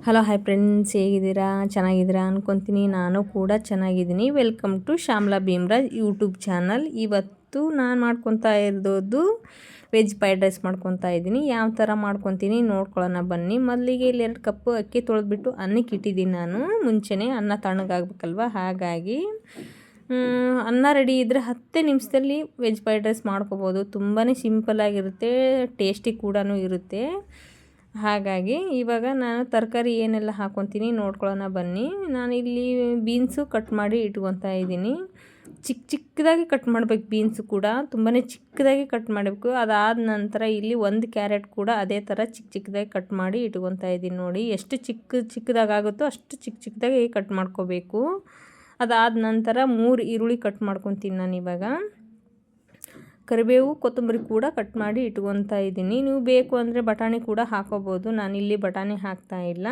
Hello hi friends, ಹೇಗಿದ್ದೀರಾ? ಚೆನ್ನಾಗಿದ್ದೀರಾ ಅಂದ್ಕೊತೀನಿ. ನಾನು ಕೂಡ ಚೆನ್ನಾಗಿದ್ದೀನಿ. Welcome to Shyamla Bheemraj YouTube channel. ಇವತ್ತು ನಾನು ಮಾಡ್ಕೊತಾ ಇರೋದು ವೆಜ್ ಫ್ರೈಡ್ ರೈಸ್ ಮಾಡ್ಕೊತಾ ಇದ್ದೀನಿ. ಯಾವ ಥರ ಮಾಡ್ಕೊತೀನಿ ನೋಡ್ಕೊಳ್ಳೋಣ ಬನ್ನಿ. ಮೊದಲಿಗೆ ಇಲ್ಲಿ 2 ಕಪ್ಪು ಅಕ್ಕಿ ತೊಳೆದ್ಬಿಟ್ಟು ಅನ್ನಕ್ಕೆ ಇಟ್ಟಿದ್ದೀನಿ. ನಾನು ಮುಂಚೆನೇ ಅನ್ನ ತಣ್ಣಗಾಗಬೇಕಲ್ವ, ಹಾಗಾಗಿ ಅನ್ನ ರೆಡಿ ಇದ್ದರೆ 10 ನಿಮಿಷದಲ್ಲಿ ವೆಜ್ ಫ್ರೈಡ್ ರೈಸ್ ಮಾಡ್ಕೋಬೋದು. ತುಂಬಾ ಸಿಂಪಲ್ಲಾಗಿರುತ್ತೆ, ಟೇಸ್ಟಿ ಕೂಡ ಇರುತ್ತೆ. ಹಾಗಾಗಿ ಇವಾಗ ನಾನು ತರಕಾರಿ ಏನೆಲ್ಲ ಹಾಕ್ಕೊತೀನಿ ನೋಡ್ಕೊಳ್ಳೋಣ ಬನ್ನಿ. ನಾನಿಲ್ಲಿ ಬೀನ್ಸು ಕಟ್ ಮಾಡಿ ಇಟ್ಕೊತಾ ಇದ್ದೀನಿ. ಚಿಕ್ಕದಾಗಿ ಕಟ್ ಮಾಡಬೇಕು. ಬೀನ್ಸು ಕೂಡ ತುಂಬಾ ಚಿಕ್ಕದಾಗಿ ಕಟ್ ಮಾಡಬೇಕು. ಅದಾದ ನಂತರ ಇಲ್ಲಿ 1 ಕ್ಯಾರೆಟ್ ಕೂಡ ಅದೇ ಥರ ಚಿಕ್ಕದಾಗಿ ಕಟ್ ಮಾಡಿ ಇಟ್ಕೊತಾ ಇದ್ದೀನಿ. ನೋಡಿ, ಎಷ್ಟು ಚಿಕ್ಕದಾಗುತ್ತೋ ಅಷ್ಟು ಚಿಕ್ಕದಾಗಿ ಕಟ್ ಮಾಡ್ಕೋಬೇಕು. ಅದಾದ ನಂತರ 3 ಈರುಳ್ಳಿ ಕಟ್ ಮಾಡ್ಕೊತೀನಿ ನಾನು. ಇವಾಗ ಕರಿಬೇವು, ಕೊತ್ತಂಬರಿ ಕೂಡ ಕಟ್ ಮಾಡಿ ಇಟ್ಕೊತಾ ಇದ್ದೀನಿ. ನೀವು ಬೇಕು ಅಂದರೆ ಬಟಾಣಿ ಕೂಡ ಹಾಕೋಬೋದು. ನಾನಿಲ್ಲಿ ಬಟಾಣಿ ಹಾಕ್ತಾಯಿಲ್ಲ,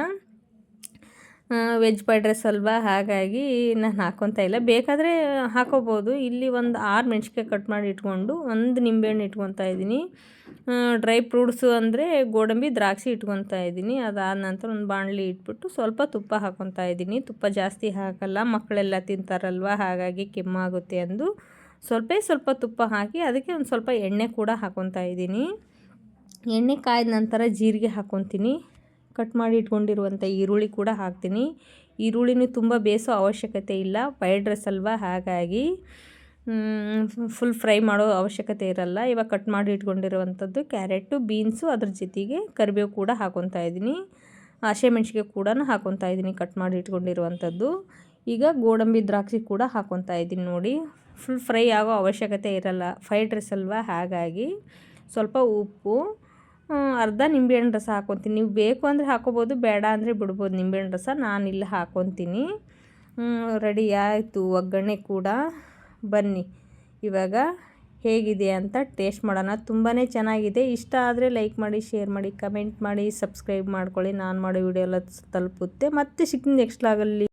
ವೆಜ್ ಫ್ರೈಡ್ ರೈಸ್ ಅಲ್ವಾ, ಹಾಗಾಗಿ ನಾನು ಹಾಕ್ಕೊತಾ ಇಲ್ಲ. ಬೇಕಾದರೆ ಹಾಕೋಬೋದು. ಇಲ್ಲಿ ಒಂದು 6 ಮೆಣಸಿನ್ಕಾಯಿ ಕಟ್ ಮಾಡಿ ಇಟ್ಕೊಂಡು 1 ನಿಂಬೆಹಣ್ಣು ಇಟ್ಕೊತಾ ಇದ್ದೀನಿ. ಡ್ರೈ ಫ್ರೂಟ್ಸು ಅಂದರೆ ಗೋಡಂಬಿ, ದ್ರಾಕ್ಷಿ ಇಟ್ಕೊತಾ ಇದ್ದೀನಿ. ಅದಾದ ನಂತರ ಒಂದು ಬಾಣಲಿ ಇಟ್ಬಿಟ್ಟು ಸ್ವಲ್ಪ ತುಪ್ಪ ಹಾಕ್ಕೊತಾ ಇದ್ದೀನಿ. ತುಪ್ಪ ಜಾಸ್ತಿ ಹಾಕಲ್ಲ, ಮಕ್ಕಳೆಲ್ಲ ತಿಂತಾರಲ್ವ, ಹಾಗಾಗಿ ಕೆಮ್ಮಾಗುತ್ತೆ ಅಂದು ಸ್ವಲ್ಪ ತುಪ್ಪ ಹಾಕಿ ಅದಕ್ಕೆ ಒಂದು ಸ್ವಲ್ಪ ಎಣ್ಣೆ ಕೂಡ ಹಾಕ್ಕೊತಾ ಇದ್ದೀನಿ. ಎಣ್ಣೆ ಕಾಯ್ದ ನಂತರ ಜೀರಿಗೆ ಹಾಕ್ಕೊತೀನಿ. ಕಟ್ ಮಾಡಿ ಇಟ್ಕೊಂಡಿರುವಂಥ ಈರುಳ್ಳಿ ಕೂಡ ಹಾಕ್ತೀನಿ. ಈರುಳ್ಳಿನೂ ತುಂಬ ಬೇಯಿಸೋ ಅವಶ್ಯಕತೆ ಇಲ್ಲ, ಫ್ರೈಡ್ ರೈಸ್ ಅಲ್ವಾ, ಹಾಗಾಗಿ ಫುಲ್ ಫ್ರೈ ಮಾಡೋ ಅವಶ್ಯಕತೆ ಇರಲ್ಲ. ಇವಾಗ ಕಟ್ ಮಾಡಿ ಇಟ್ಕೊಂಡಿರುವಂಥದ್ದು ಕ್ಯಾರೆಟು, ಬೀನ್ಸು, ಅದ್ರ ಜೊತೆಗೆ ಕರಿಬೇವು ಕೂಡ ಹಾಕ್ಕೊತಾ ಇದ್ದೀನಿ. ಹಸಿಮೆಣ್ಸಿನ್ಕಾಯಿ ಕೂಡ ಹಾಕ್ಕೊತಾ ಇದ್ದೀನಿ ಕಟ್ ಮಾಡಿ ಇಟ್ಕೊಂಡಿರುವಂಥದ್ದು. ಈಗ ಗೋಡಂಬಿ, ದ್ರಾಕ್ಷಿ ಕೂಡ ಹಾಕ್ಕೊತಾ ಇದ್ದೀನಿ. ನೋಡಿ, ಫುಲ್ ಫ್ರೈ ಆಗೋ ಅವಶ್ಯಕತೆ ಇರಲ್ಲ, ಫ್ರೈಡ್ ರೈಸ್ ಅಲ್ವಾ, ಹಾಗಾಗಿ ಸ್ವಲ್ಪ ಉಪ್ಪು, ಅರ್ಧ ನಿಂಬೆಹಣ್ಣು ರಸ ಹಾಕ್ಕೊತೀನಿ. ನೀವು ಬೇಕು ಅಂದರೆ ಹಾಕ್ಕೋಬೋದು, ಬೇಡ ಅಂದರೆ ಬಿಡ್ಬೋದು ನಿಂಬೆಹಣ್ಣು ರಸ. ನಾನಿಲ್ಲಿ ಹಾಕ್ಕೊತೀನಿ. ರೆಡಿ ಆಯಿತು ಒಗ್ಗರಣೆ ಕೂಡ. ಬನ್ನಿ ಇವಾಗ ಹೇಗಿದೆ ಅಂತ ಟೇಸ್ಟ್ ಮಾಡೋಣ. ತುಂಬಾ ಚೆನ್ನಾಗಿದೆ. ಇಷ್ಟ ಆದರೆ ಲೈಕ್ ಮಾಡಿ, ಶೇರ್ ಮಾಡಿ, ಕಮೆಂಟ್ ಮಾಡಿ, ಸಬ್ಸ್ಕ್ರೈಬ್ ಮಾಡ್ಕೊಳ್ಳಿ. ನಾನು ಮಾಡೋ ವಿಡಿಯೋ ಎಲ್ಲ ತಲುಪುತ್ತೆ. ಮತ್ತೆ ಸಿಗ್ತೀನಿ ನೆಕ್ಸ್ಟ್ ಲಾಗಲ್ಲಿ.